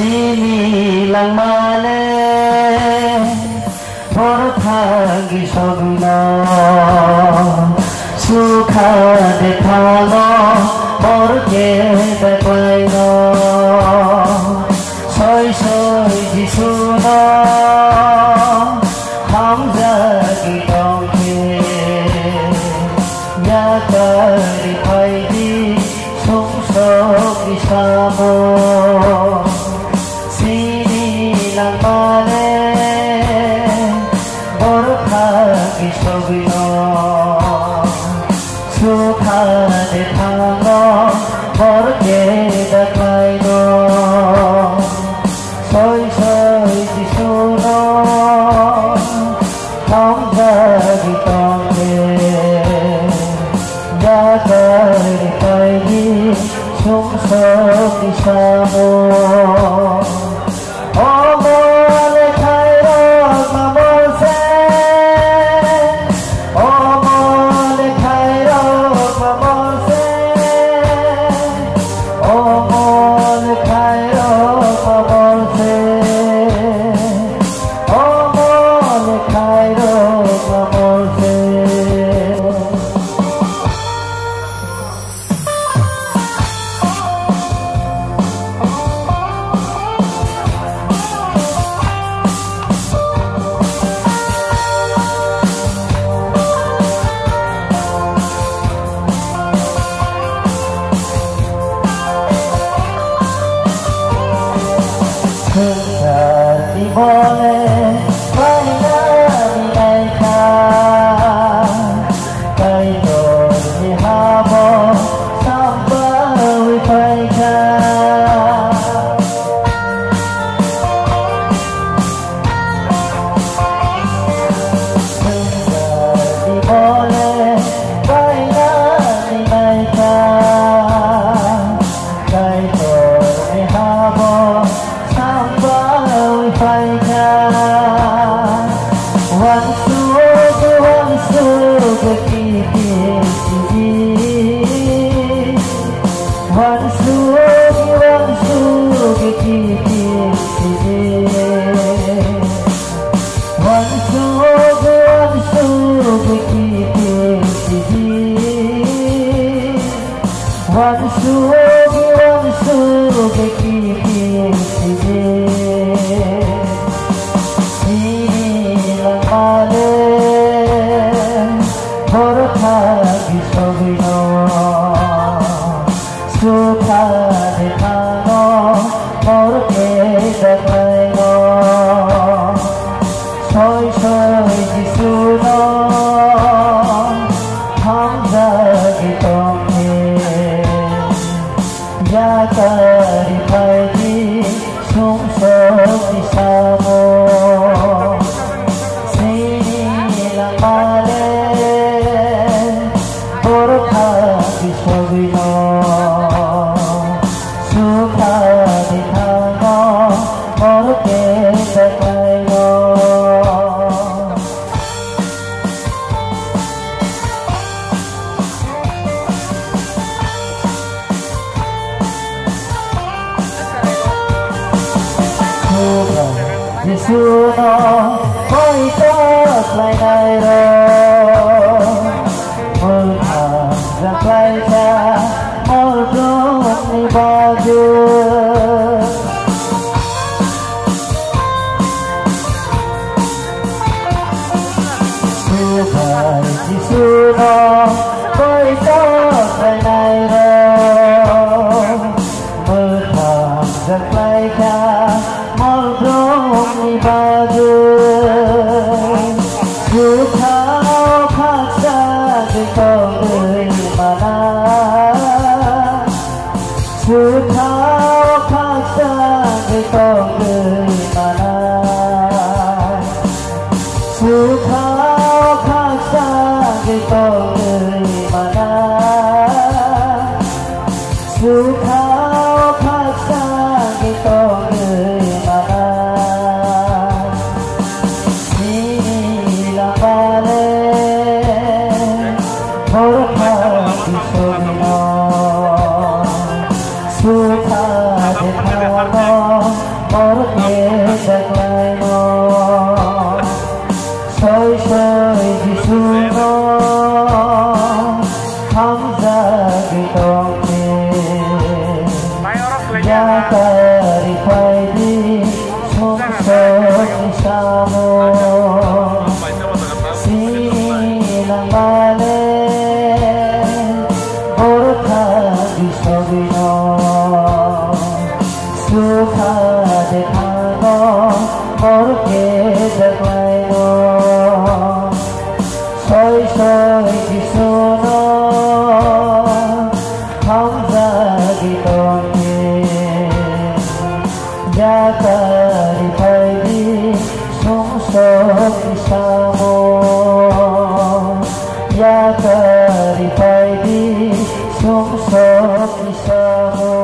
Sinilang maneh Porthagi sogno Sukha dekhalo Porke deklaino Soy soy jisuno Ham jagi tongke Yakari paidi Sung sok disamo Sinilang maneh Porthagi sogno Sukha dekhalo Porke deklaino Soy soy jisuno Ham jagi tongke Yakari paidi Sung sok disamo Di boleh mainan mereka Kaito di habo sampai mereka Di boleh mainan mereka Kaito di habo Porthagi sogno Sukha dekhalo Porke deklaino Soy soy jisuno Ham jagi tongke Yakari paidi Sung sok disamo Sinilang maneh Porthagi sogno Sukha dekhalo Porke deklaino Jisuno Poito klainairo Zaklaita Moldong ni baju Tuhan Jisuno Poito klainairo Zaklaita Moldong ni baju Sukha paksa di mana Sukha paksa di mana Sukha paksa di mana Sukha paksa di mana Sinilang maneh Porthagi sogno Sukha dekhalo bersamamu, ya daripada di sungsok kisahmu.